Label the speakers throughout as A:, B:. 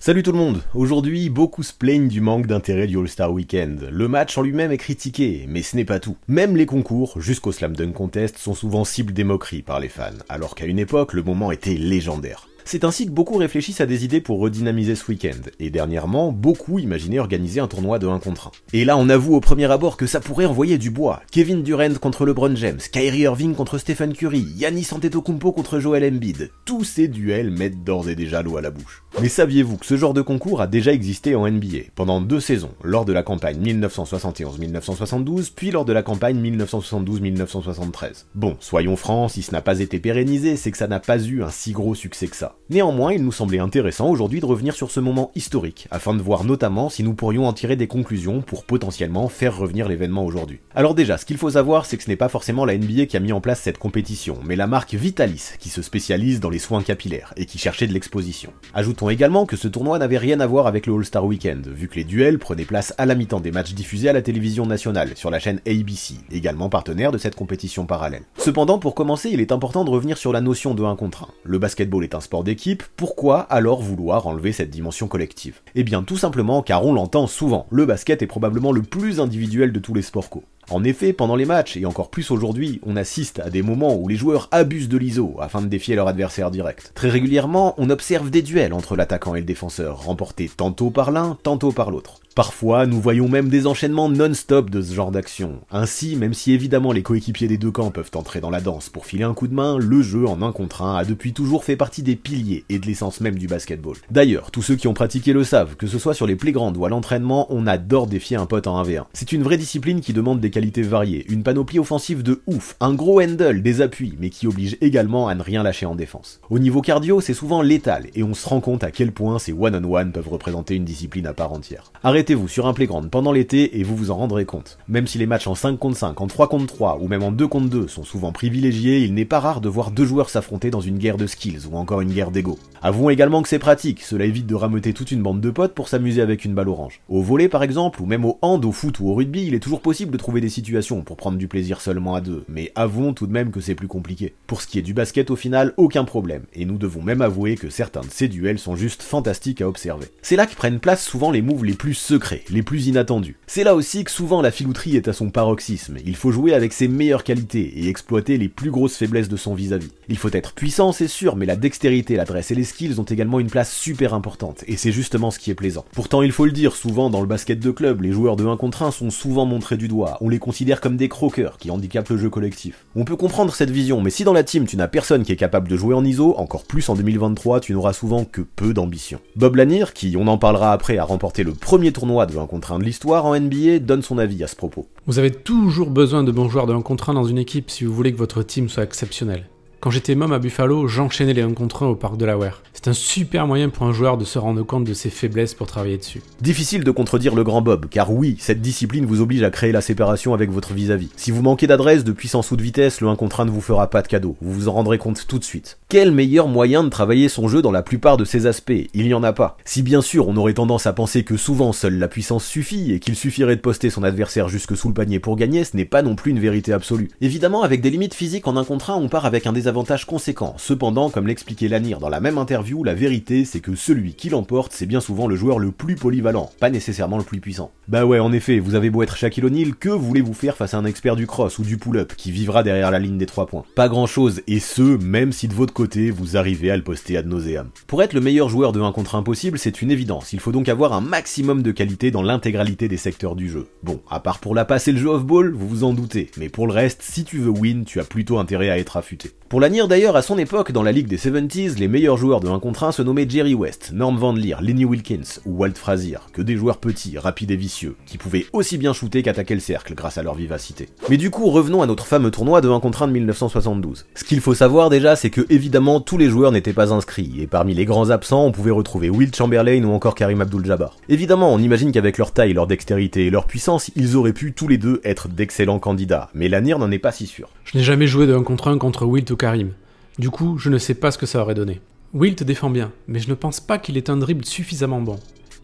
A: Salut tout le monde. Aujourd'hui, beaucoup se plaignent du manque d'intérêt du All-Star Weekend. Le match en lui-même est critiqué, mais ce n'est pas tout. Même les concours, jusqu'au Slam Dunk Contest, sont souvent cible des moqueries par les fans, alors qu'à une époque, le moment était légendaire. C'est ainsi que beaucoup réfléchissent à des idées pour redynamiser ce week-end, et dernièrement, beaucoup imaginaient organiser un tournoi de 1 contre 1. Et là on avoue au premier abord que ça pourrait envoyer du bois. Kevin Durant contre LeBron James, Kyrie Irving contre Stephen Curry, Giannis Antetokounmpo contre Joel Embiid, tous ces duels mettent d'ores et déjà l'eau à la bouche. Mais saviez-vous que ce genre de concours a déjà existé en NBA, pendant 2 saisons, lors de la campagne 1971-1972, puis lors de la campagne 1972-1973. Bon, soyons francs, si ce n'a pas été pérennisé, c'est que ça n'a pas eu un si gros succès que ça. Néanmoins, il nous semblait intéressant aujourd'hui de revenir sur ce moment historique, afin de voir notamment si nous pourrions en tirer des conclusions pour potentiellement faire revenir l'événement aujourd'hui. Alors déjà, ce qu'il faut savoir, c'est que ce n'est pas forcément la NBA qui a mis en place cette compétition, mais la marque Vitalis, qui se spécialise dans les soins capillaires, et qui cherchait de l'exposition. Ajoutons également que ce tournoi n'avait rien à voir avec le All-Star Weekend, vu que les duels prenaient place à la mi-temps des matchs diffusés à la télévision nationale, sur la chaîne ABC, également partenaire de cette compétition parallèle. Cependant, pour commencer, il est important de revenir sur la notion de 1 contre 1. Le basketball est un sport d'équipe, pourquoi alors vouloir enlever cette dimension collective? Eh bien tout simplement car on l'entend souvent, le basket est probablement le plus individuel de tous les sports co. En effet, pendant les matchs, et encore plus aujourd'hui, on assiste à des moments où les joueurs abusent de l'ISO afin de défier leur adversaire direct. Très régulièrement, on observe des duels entre l'attaquant et le défenseur, remportés tantôt par l'un, tantôt par l'autre. Parfois, nous voyons même des enchaînements non-stop de ce genre d'action. Ainsi, même si évidemment les coéquipiers des deux camps peuvent entrer dans la danse pour filer un coup de main, le jeu en 1 contre 1 a depuis toujours fait partie des piliers et de l'essence même du basketball. D'ailleurs, tous ceux qui ont pratiqué le savent, que ce soit sur les playgrounds ou à l'entraînement, on adore défier un pote en 1v1. C'est une vraie discipline qui demande des qualités variées, une panoplie offensive de ouf, un gros handle, des appuis, mais qui oblige également à ne rien lâcher en défense. Au niveau cardio, c'est souvent létal, et on se rend compte à quel point ces one-on-one peuvent représenter une discipline à part entière. Arrêtez-vous sur un playground pendant l'été et vous vous en rendrez compte. Même si les matchs en 5 contre 5, en 3 contre 3 ou même en 2 contre 2 sont souvent privilégiés, il n'est pas rare de voir deux joueurs s'affronter dans une guerre de skills ou encore une guerre d'ego. Avouons également que c'est pratique, cela évite de rameuter toute une bande de potes pour s'amuser avec une balle orange. Au volley par exemple, ou même au hand, au foot ou au rugby, il est toujours possible de trouver des situations pour prendre du plaisir seulement à deux, mais avouons tout de même que c'est plus compliqué. Pour ce qui est du basket au final, aucun problème, et nous devons même avouer que certains de ces duels sont juste fantastiques à observer. C'est là que prennent place souvent les moves les plus secrets, les plus inattendus. C'est là aussi que souvent la filouterie est à son paroxysme, il faut jouer avec ses meilleures qualités et exploiter les plus grosses faiblesses de son vis-à-vis. Il faut être puissant c'est sûr, mais la dextérité, l'adresse et les skills ont également une place super importante, et c'est justement ce qui est plaisant. Pourtant il faut le dire, souvent dans le basket de club, les joueurs de 1 contre 1 sont souvent montrés du doigt, on les considère comme des croqueurs qui handicapent le jeu collectif. On peut comprendre cette vision, mais si dans la team tu n'as personne qui est capable de jouer en ISO, encore plus en 2023, tu n'auras souvent que peu d'ambition. Bob Lanier, qui, on en parlera après, a remporté le premier tournoi de 1 contre 1 de l'histoire en NBA, donne son avis à ce propos.
B: Vous avez toujours besoin de bons joueurs de 1 contre 1 dans une équipe si vous voulez que votre team soit exceptionnel. Quand j'étais môme à Buffalo, j'enchaînais les 1 contre 1 au parc Delaware. C'est un super moyen pour un joueur de se rendre compte de ses faiblesses pour travailler dessus.
A: Difficile de contredire le grand Bob, car oui, cette discipline vous oblige à créer la séparation avec votre vis-à-vis. Si vous manquez d'adresse, de puissance ou de vitesse, le 1 contre 1 ne vous fera pas de cadeau, vous vous en rendrez compte tout de suite. Quel meilleur moyen de travailler son jeu dans la plupart de ses aspects? Il n'y en a pas. Si bien sûr on aurait tendance à penser que souvent seule la puissance suffit et qu'il suffirait de poster son adversaire jusque sous le panier pour gagner, ce n'est pas non plus une vérité absolue. Évidemment, avec des limites physiques en 1 contre 1, on part avec un désavantage conséquent. Cependant, comme l'expliquait Lanier dans la même interview, la vérité c'est que celui qui l'emporte, c'est bien souvent le joueur le plus polyvalent, pas nécessairement le plus puissant. Bah ouais, en effet, vous avez beau être Shaquille O'Neal, que voulez-vous faire face à un expert du cross ou du pull-up qui vivra derrière la ligne des 3 points? Pas grand chose, et ce, même si de votre côté, vous arrivez à le poster ad nauseam. Pour être le meilleur joueur de 1 contre 1 possible, c'est une évidence, il faut donc avoir un maximum de qualité dans l'intégralité des secteurs du jeu. Bon, à part pour la passe et le jeu off-ball, vous vous en doutez, mais pour le reste, si tu veux win, tu as plutôt intérêt à être affûté. Pour Lanier d'ailleurs, à son époque, dans la ligue des 70s, les meilleurs joueurs de 1 contre 1 se nommaient Jerry West, Norm Van Leer, Lenny Wilkins ou Walt Frazier, que des joueurs petits, rapides et vicieux, qui pouvaient aussi bien shooter qu'attaquer le cercle grâce à leur vivacité. Mais du coup, revenons à notre fameux tournoi de 1 contre 1 de 1972. Ce qu'il faut savoir déjà, c'est que évidemment tous les joueurs n'étaient pas inscrits, et parmi les grands absents, on pouvait retrouver Wilt Chamberlain ou encore Kareem Abdul-Jabbar. Évidemment, on imagine qu'avec leur taille, leur dextérité et leur puissance, ils auraient pu tous les deux être d'excellents candidats, mais Lanier n'en est pas si sûr.
B: Je n'ai jamais joué de 1 contre 1 contre Wilt ou Kareem. Du coup, je ne sais pas ce que ça aurait donné. Wilt défend bien, mais je ne pense pas qu'il ait un dribble suffisamment bon.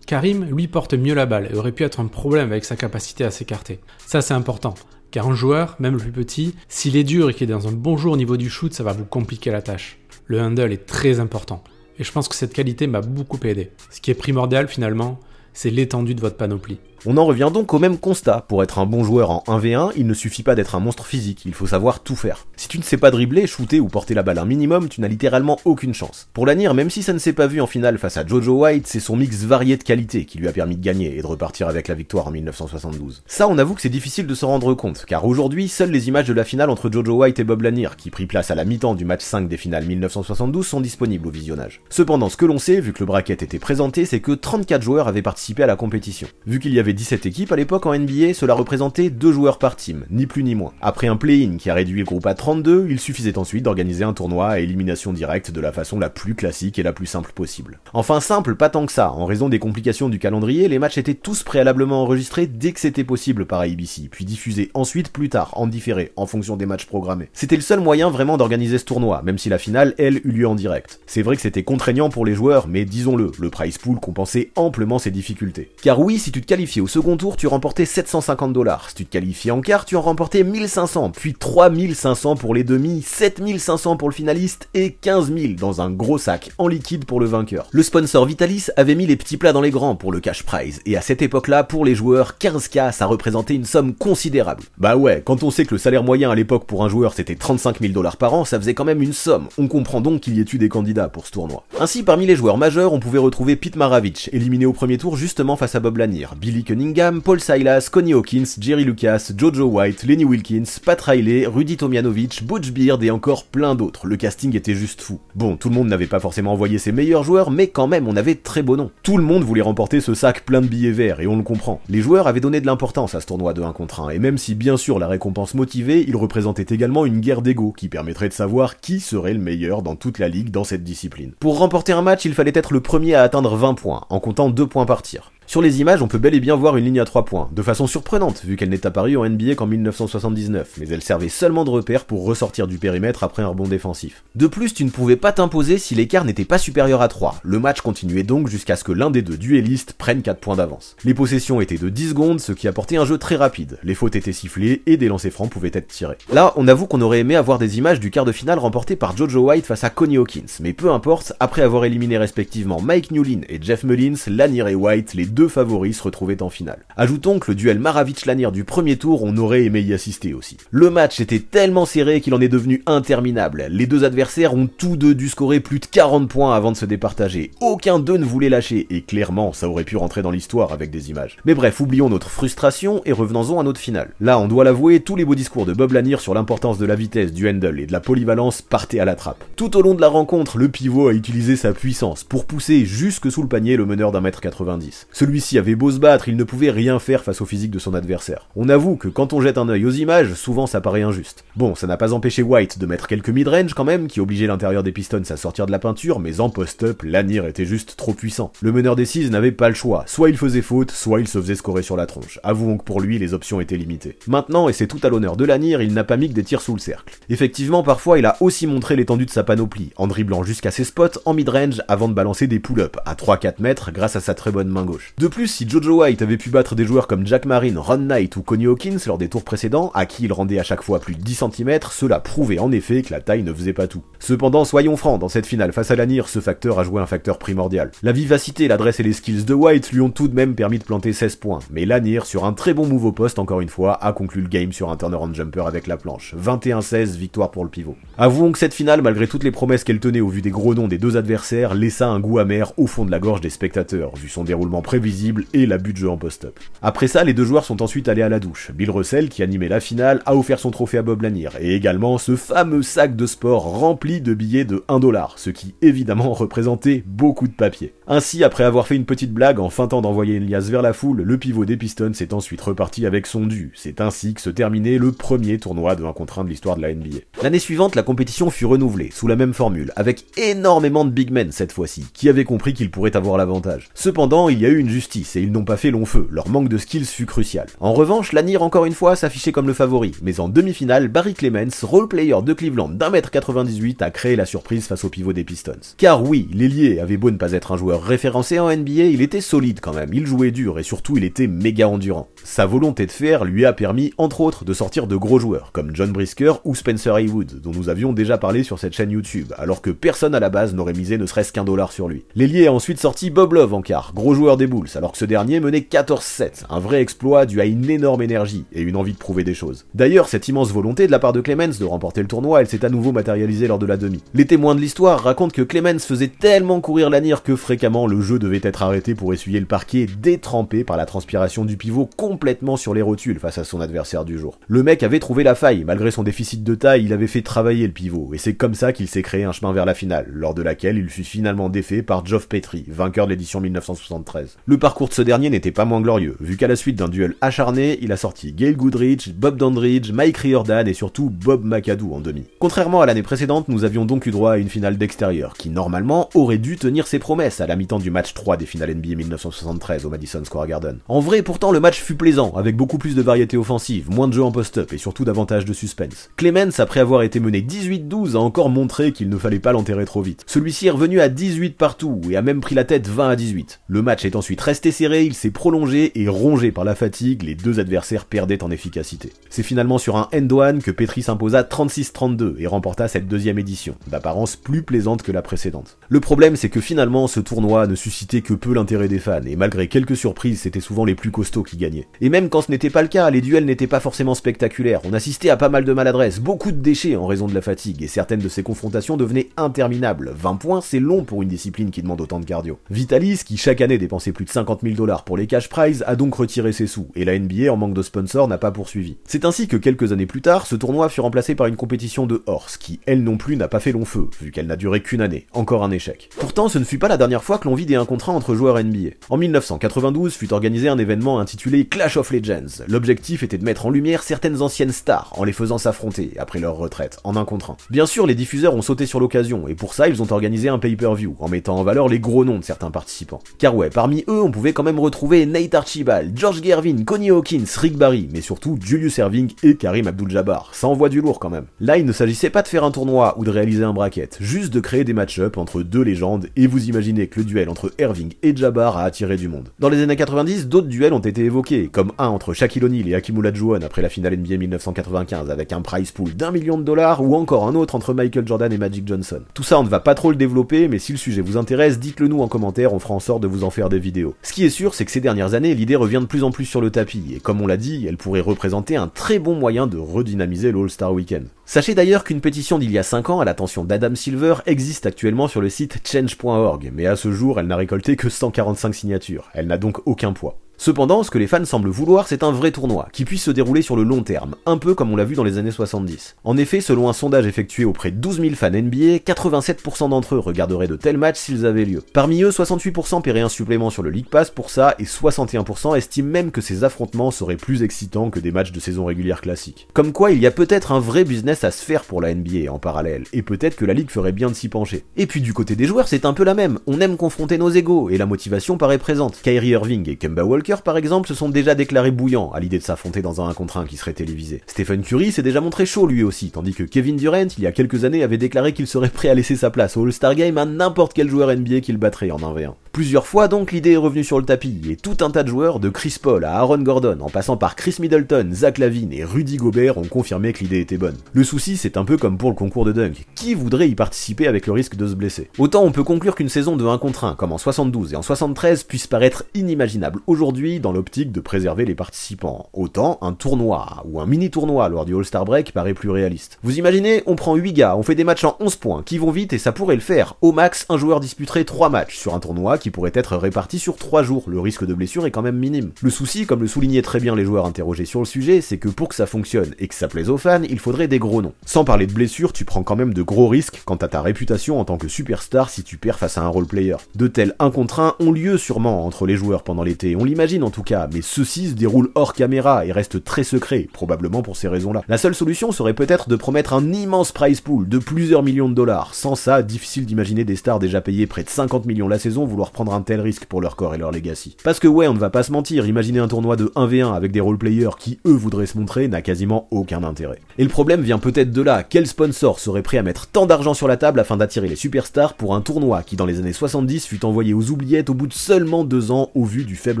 B: Kareem, lui, porte mieux la balle et aurait pu être un problème avec sa capacité à s'écarter. Ça, c'est important, car un joueur, même le plus petit, s'il est dur et qu'il est dans un bon jour au niveau du shoot, ça va vous compliquer la tâche. Le handle est très important. et je pense que cette qualité m'a beaucoup aidé. Ce qui est primordial finalement, c'est l'étendue de votre panoplie.
A: On en revient donc au même constat, pour être un bon joueur en 1v1, il ne suffit pas d'être un monstre physique, il faut savoir tout faire. Si tu ne sais pas dribbler, shooter ou porter la balle un minimum, tu n'as littéralement aucune chance. Pour Lanier, même si ça ne s'est pas vu en finale face à Jojo White, c'est son mix varié de qualités qui lui a permis de gagner et de repartir avec la victoire en 1972. Ça, on avoue que c'est difficile de s'en rendre compte, car aujourd'hui, seules les images de la finale entre Jojo White et Bob Lanier, qui prit place à la mi-temps du match 5 des finales 1972, sont disponibles au visionnage. Cependant, ce que l'on sait, vu que le bracket était présenté, c'est que 34 joueurs avaient participé à la compétition. Vu qu'il y avait 17 équipes à l'époque en NBA, cela représentait 2 joueurs par team, ni plus ni moins. Après un play-in qui a réduit le groupe à 32, il suffisait ensuite d'organiser un tournoi à élimination directe de la façon la plus classique et la plus simple possible. Enfin simple, pas tant que ça, en raison des complications du calendrier, les matchs étaient tous préalablement enregistrés dès que c'était possible par ABC, puis diffusés ensuite plus tard, en différé, en fonction des matchs programmés. C'était le seul moyen vraiment d'organiser ce tournoi, même si la finale, elle, eut lieu en direct. C'est vrai que c'était contraignant pour les joueurs, mais disons-le, le prize pool compensait amplement ces difficultés. Car oui, si tu te qualifiais au second tour, tu remportais 750$. Si tu te qualifiais en quart, tu en remportais 1500, puis 3500 pour les demi, 7500 pour le finaliste et 15 000 dans un gros sac en liquide pour le vainqueur. Le sponsor Vitalis avait mis les petits plats dans les grands pour le cash prize, et à cette époque-là, pour les joueurs, 15K, ça représentait une somme considérable. Bah ouais, quand on sait que le salaire moyen à l'époque pour un joueur c'était 35 000$ par an, ça faisait quand même une somme. On comprend donc qu'il y ait eu des candidats pour ce tournoi. Ainsi, parmi les joueurs majeurs, on pouvait retrouver Pete Maravich, éliminé au premier tour justement face à Bob Lanier, Billy Cunningham, Paul Silas, Connie Hawkins, Jerry Lucas, Jojo White, Lenny Wilkins, Pat Riley, Rudy Tomjanovich, Butch Beard et encore plein d'autres. Le casting était juste fou. Bon, tout le monde n'avait pas forcément envoyé ses meilleurs joueurs, mais quand même, on avait très beau nom. Tout le monde voulait remporter ce sac plein de billets verts, et on le comprend. Les joueurs avaient donné de l'importance à ce tournoi de 1 contre 1, et même si bien sûr la récompense motivait, il représentait également une guerre d'ego qui permettrait de savoir qui serait le meilleur dans toute la ligue dans cette discipline. Pour remporter un match, il fallait être le premier à atteindre 20 points, en comptant 2 points par tir. Sur les images, on peut bel et bien voir une ligne à 3 points, de façon surprenante vu qu'elle n'est apparue en NBA qu'en 1979, mais elle servait seulement de repère pour ressortir du périmètre après un rebond défensif. De plus, tu ne pouvais pas t'imposer si l'écart n'était pas supérieur à 3, le match continuait donc jusqu'à ce que l'un des deux duellistes prenne 4 points d'avance. Les possessions étaient de 10 secondes, ce qui apportait un jeu très rapide, les fautes étaient sifflées et des lancers francs pouvaient être tirés. Là, on avoue qu'on aurait aimé avoir des images du quart de finale remporté par Jojo White face à Connie Hawkins, mais peu importe, après avoir éliminé respectivement Mike Newlin et Jeff Mullins, Lanier et White, les deux favoris se retrouvaient en finale. Ajoutons que le duel Maravich-Lanier du premier tour, on aurait aimé y assister aussi. Le match était tellement serré qu'il en est devenu interminable. Les deux adversaires ont tous deux dû scorer plus de 40 points avant de se départager. Aucun d'eux ne voulait lâcher, et clairement, ça aurait pu rentrer dans l'histoire avec des images. Mais bref, oublions notre frustration et revenons-en à notre finale. Là, on doit l'avouer, tous les beaux discours de Bob Lanier sur l'importance de la vitesse, du handle et de la polyvalence partaient à la trappe. Tout au long de la rencontre, le pivot a utilisé sa puissance pour pousser jusque sous le panier le meneur d'1m90. Celui-ci avait beau se battre, il ne pouvait rien faire face au physique de son adversaire. On avoue que quand on jette un œil aux images, souvent ça paraît injuste. Bon, ça n'a pas empêché White de mettre quelques mid-range quand même, qui obligeaient l'intérieur des Pistons à sortir de la peinture, mais en post-up, Lanier était juste trop puissant. Le meneur des Seas n'avait pas le choix, soit il faisait faute, soit il se faisait scorer sur la tronche. Avouons que pour lui, les options étaient limitées. Maintenant, et c'est tout à l'honneur de Lanier, il n'a pas mis que des tirs sous le cercle. Effectivement, parfois, il a aussi montré l'étendue de sa panoplie, en dribblant jusqu'à ses spots en mid-range avant de balancer des pull-ups à 3-4 mètres grâce à sa très bonne main gauche. De plus, si Jojo White avait pu battre des joueurs comme Jack Marine, Ron Knight ou Connie Hawkins lors des tours précédents, à qui il rendait à chaque fois plus de 10 cm, cela prouvait en effet que la taille ne faisait pas tout. Cependant, soyons francs, dans cette finale face à Lanier, ce facteur a joué un facteur primordial. La vivacité, l'adresse et les skills de White lui ont tout de même permis de planter 16 points, mais Lanier, sur un très bon move au poste encore une fois, a conclu le game sur un turnaround jumper avec la planche. 21-16, victoire pour le pivot. Avouons que cette finale, malgré toutes les promesses qu'elle tenait au vu des gros noms des deux adversaires, laissa un goût amer au fond de la gorge des spectateurs, vu son déroulement prévisible et l'abus de jeu en post-up. Après ça, les deux joueurs sont ensuite allés à la douche. Bill Russell, qui animait la finale, a offert son trophée à Bob Lanier, et également ce fameux sac de sport rempli de billets de 1$, ce qui évidemment représentait beaucoup de papier. Ainsi, après avoir fait une petite blague en feintant d'envoyer une liasse vers la foule, le pivot des Pistons est ensuite reparti avec son dû. C'est ainsi que se terminait le premier tournoi de 1 contre 1 de l'histoire de la NBA. L'année suivante, la compétition fut renouvelée, sous la même formule, avec énormément de big men cette fois-ci, qui avaient compris qu'ils pourraient avoir l'avantage. Cependant, il y a eu une justice, et ils n'ont pas fait long feu, leur manque de skills fut crucial. En revanche, Lanier encore une fois s'affichait comme le favori, mais en demi-finale, Barry Clemens, role-player de Cleveland d'1m98, a créé la surprise face au pivot des Pistons. Car oui, l'ailier avait beau ne pas être un joueur joueur référencé en NBA, il était solide quand même, il jouait dur et surtout il était méga endurant. Sa volonté de fer lui a permis, entre autres, de sortir de gros joueurs, comme John Brisker ou Spencer Haywood, dont nous avions déjà parlé sur cette chaîne YouTube, alors que personne à la base n'aurait misé ne serait-ce qu'$1 sur lui. L'ailier a ensuite sorti Bob Love en quart, gros joueur des Bulls, alors que ce dernier menait 14-7, un vrai exploit dû à une énorme énergie et une envie de prouver des choses. D'ailleurs, cette immense volonté de la part de Clemens de remporter le tournoi, elle s'est à nouveau matérialisée lors de la demi. Les témoins de l'histoire racontent que Clemens faisait tellement courir l'anir que fréquemment le jeu devait être arrêté pour essuyer le parquet détrempé par la transpiration du pivot complètement sur les rotules face à son adversaire du jour. Le mec avait trouvé la faille, malgré son déficit de taille, il avait fait travailler le pivot, et c'est comme ça qu'il s'est créé un chemin vers la finale, lors de laquelle il fut finalement défait par Geoff Petrie, vainqueur de l'édition 1973. Le parcours de ce dernier n'était pas moins glorieux, vu qu'à la suite d'un duel acharné, il a sorti Gail Goodrich, Bob Dandridge, Mike Riordan et surtout Bob McAdoo en demi. Contrairement à l'année précédente, nous avions donc eu droit à une finale d'extérieur, qui normalement aurait dû tenir ses promesses à la mi-temps du match 3 des finales NBA 1973 au Madison Square Garden. En vrai, pourtant, le match fut plaisant, avec beaucoup plus de variété offensive, moins de jeux en post-up et surtout davantage de suspense. Clemens, après avoir été mené 18-12, a encore montré qu'il ne fallait pas l'enterrer trop vite. Celui-ci est revenu à 18 partout et a même pris la tête 20-18. Le match est ensuite resté serré, il s'est prolongé et rongé par la fatigue, les deux adversaires perdaient en efficacité. C'est finalement sur un end-one que Petrie s'imposa 36-32 et remporta cette deuxième édition, d'apparence plus plaisante que la précédente. Le problème, c'est que finalement, ce tournoi ne suscitait que peu l'intérêt des fans, et malgré quelques surprises, c'était souvent les plus costauds qui gagnaient. Et même quand ce n'était pas le cas, les duels n'étaient pas forcément spectaculaires, on assistait à pas mal de maladresses, beaucoup de déchets en raison de la fatigue, et certaines de ces confrontations devenaient interminables. 20 points, c'est long pour une discipline qui demande autant de cardio. Vitalis, qui chaque année dépensait plus de $50 000 pour les cash prizes, a donc retiré ses sous, et la NBA, en manque de sponsors, n'a pas poursuivi. C'est ainsi que quelques années plus tard, ce tournoi fut remplacé par une compétition de horse, qui elle non plus n'a pas fait long feu, vu qu'elle n'a duré qu'une année, encore un échec. Pourtant, ce ne fut pas la dernière fois que l'on vit des 1 contre 1 entre joueurs NBA. En 1992 fut organisé un événement intitulé Clash of Legends. L'objectif était de mettre en lumière certaines anciennes stars, en les faisant s'affronter, après leur retraite, en 1 contre 1. Bien sûr, les diffuseurs ont sauté sur l'occasion, et pour ça, ils ont organisé un pay-per-view, en mettant en valeur les gros noms de certains participants. Car ouais, parmi eux, on pouvait quand même retrouver Nate Archibald, George Gervin, Connie Hawkins, Rick Barry, mais surtout Julius Erving et Karim Abdul-Jabbar. Ça envoie du lourd quand même. Là, il ne s'agissait pas de faire un tournoi ou de réaliser un bracket, juste de créer des match-up entre deux légendes, et vous imaginez que le duel entre Erving et Jabbar a attiré du monde. Dans les années 90, d'autres duels ont été évoqués, comme un entre Shaquille O'Neal et Hakeem Olajuwon après la finale NBA 1995 avec un prize pool d'$1 million, ou encore un autre entre Michael Jordan et Magic Johnson. Tout ça, on ne va pas trop le développer, mais si le sujet vous intéresse, dites-le nous en commentaire, on fera en sorte de vous en faire des vidéos. Ce qui est sûr, c'est que ces dernières années, l'idée revient de plus en plus sur le tapis, et comme on l'a dit, elle pourrait représenter un très bon moyen de redynamiser le All-Star Weekend. Sachez d'ailleurs qu'une pétition d'il y a 5 ans à l'attention d'Adam Silver existe actuellement sur le site change.org, mais à ce jour, elle n'a récolté que 145 signatures. Elle n'a donc aucun poids. Cependant, ce que les fans semblent vouloir, c'est un vrai tournoi, qui puisse se dérouler sur le long terme, un peu comme on l'a vu dans les années 70. En effet, selon un sondage effectué auprès de 12 000 fans NBA, 87% d'entre eux regarderaient de tels matchs s'ils avaient lieu. Parmi eux, 68% paieraient un supplément sur le League Pass pour ça, et 61% estiment même que ces affrontements seraient plus excitants que des matchs de saison régulière classiques. Comme quoi, il y a peut-être un vrai business à se faire pour la NBA en parallèle, et peut-être que la Ligue ferait bien de s'y pencher. Et puis du côté des joueurs, c'est un peu la même, on aime confronter nos égos, et la motivation paraît présente. Kyrie Irving et Kemba Walker par exemple se sont déjà déclarés bouillants à l'idée de s'affronter dans un 1 contre 1 qui serait télévisé. Stephen Curry s'est déjà montré chaud lui aussi, tandis que Kevin Durant, il y a quelques années, avait déclaré qu'il serait prêt à laisser sa place au All-Star Game à n'importe quel joueur NBA qu'il battrait en 1v1. Plusieurs fois donc l'idée est revenue sur le tapis, et tout un tas de joueurs, de Chris Paul à Aaron Gordon, en passant par Chris Middleton, Zach LaVine et Rudy Gobert ont confirmé que l'idée était bonne. Le souci, c'est un peu comme pour le concours de dunk. Qui voudrait y participer avec le risque de se blesser? Autant on peut conclure qu'une saison de 1 contre 1, comme en 72 et en 73, puisse paraître inimaginable aujourd'hui dans l'optique de préserver les participants. Autant un tournoi, ou un mini-tournoi lors du All-Star Break paraît plus réaliste. Vous imaginez, on prend 8 gars, on fait des matchs en 11 points, qui vont vite et ça pourrait le faire. Au max, un joueur disputerait 3 matchs sur un tournoi qui pourrait être réparti sur 3 jours. Le risque de blessure est quand même minime. Le souci, comme le soulignaient très bien les joueurs interrogés sur le sujet, c'est que pour que ça fonctionne et que ça plaise aux fans, il faudrait des gros noms. Sans parler de blessures, tu prends quand même de gros risques quant à ta réputation en tant que superstar si tu perds face à un role-player. De tels 1 contre 1 ont lieu sûrement entre les joueurs pendant l'été, on l'imagine l'imagine en tout cas, mais ceci se déroule hors caméra et reste très secret, probablement pour ces raisons-là. La seule solution serait peut-être de promettre un immense prize pool de plusieurs millions de dollars. Sans ça, difficile d'imaginer des stars déjà payées près de 50 millions la saison vouloir prendre un tel risque pour leur corps et leur legacy. Parce que ouais, on ne va pas se mentir, imaginer un tournoi de 1v1 avec des roleplayers qui eux voudraient se montrer n'a quasiment aucun intérêt. Et le problème vient peut-être de là, quel sponsor serait prêt à mettre tant d'argent sur la table afin d'attirer les superstars pour un tournoi qui dans les années 70 fut envoyé aux oubliettes au bout de seulement 2 ans au vu du faible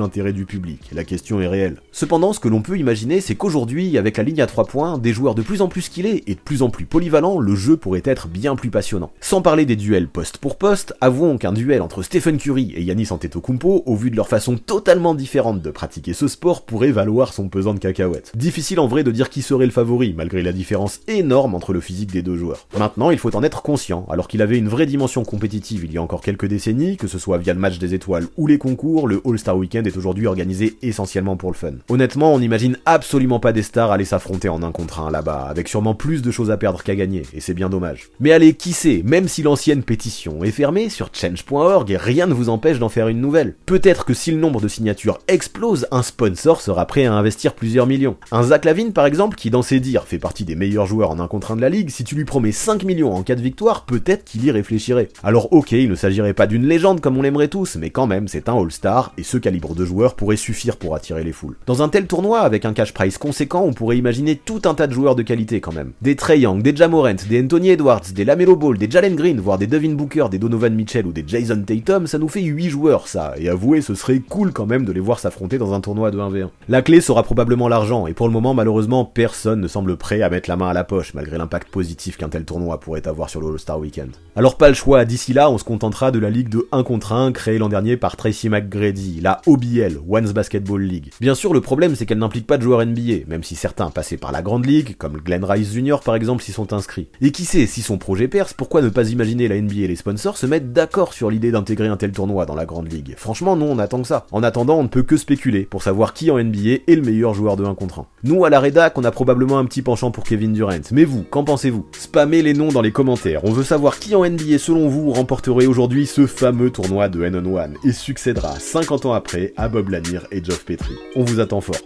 A: intérêt du public. La question est réelle. Cependant, ce que l'on peut imaginer, c'est qu'aujourd'hui, avec la ligne à 3 points, des joueurs de plus en plus skillés et de plus en plus polyvalents, le jeu pourrait être bien plus passionnant. Sans parler des duels poste pour poste, avouons qu'un duel entre Stephen Curry et Giannis Antetokounmpo, au vu de leur façon totalement différente de pratiquer ce sport, pourrait valoir son pesant de cacahuètes. Difficile en vrai de dire qui serait le favori, malgré la différence énorme entre le physique des deux joueurs. Maintenant, il faut en être conscient, alors qu'il avait une vraie dimension compétitive il y a encore quelques décennies, que ce soit via le match des étoiles ou les concours, le All-Star Weekend est aujourd'hui organisé essentiellement pour le fun. Honnêtement, on n'imagine absolument pas des stars aller s'affronter en 1 contre 1 là-bas, avec sûrement plus de choses à perdre qu'à gagner, et c'est bien dommage. Mais allez, qui sait, même si l'ancienne pétition est fermée, sur change.org, rien ne vous empêche d'en faire une nouvelle. Peut-être que si le nombre de signatures explose, un sponsor sera prêt à investir plusieurs millions. Un Zach LaVine par exemple, qui dans ses dires fait partie des meilleurs joueurs en 1 contre 1 de la ligue, si tu lui promets 5 millions en cas de victoire, peut-être qu'il y réfléchirait. Alors ok, il ne s'agirait pas d'une légende comme on l'aimerait tous, mais quand même c'est un All-Star, et ce calibre de joueur pourrait suffire pour attirer les foules. Dans un tel tournoi, avec un cash prize conséquent, on pourrait imaginer tout un tas de joueurs de qualité quand même. Des Trae Young, des Ja Morant, des Anthony Edwards, des LaMelo Ball, des Jalen Green, voire des Devin Booker, des Donovan Mitchell ou des Jason Tatum, ça nous fait 8 joueurs ça, et avouez, ce serait cool quand même de les voir s'affronter dans un tournoi de 1v1. La clé sera probablement l'argent, et pour le moment malheureusement personne ne semble prêt à mettre la main à la poche, malgré l'impact positif qu'un tel tournoi pourrait avoir sur le All-Star Weekend. Alors pas le choix, d'ici là on se contentera de la ligue de 1 contre 1 créée l'an dernier par Tracy McGrady, la OBL, Women's Basketball League. Bien sûr le problème c'est qu'elle n'implique pas de joueurs NBA, même si certains passés par la grande ligue, comme Glenn Rice Jr par exemple s'y sont inscrits. Et qui sait, si son projet perce, pourquoi ne pas imaginer la NBA et les sponsors se mettre d'accord sur l'idée d'intégrer un tel tournoi dans la grande ligue. Franchement non, on attend que ça. En attendant on ne peut que spéculer pour savoir qui en NBA est le meilleur joueur de 1 contre 1. Nous à la rédac on a probablement un petit penchant pour Kevin Durant, mais vous, qu'en pensez-vous? Spammez les noms dans les commentaires, on veut savoir qui en NBA selon vous remporterait aujourd'hui ce fameux tournoi de N-on-1 et succédera 50 ans après à Bob Lanier et Geoff Petrie. On vous attend fort.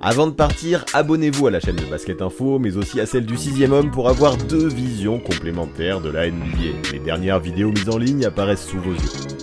A: Avant de partir, abonnez-vous à la chaîne de Basket Info, mais aussi à celle du 6ème homme pour avoir 2 visions complémentaires de la NBA. Les dernières vidéos mises en ligne apparaissent sous vos yeux.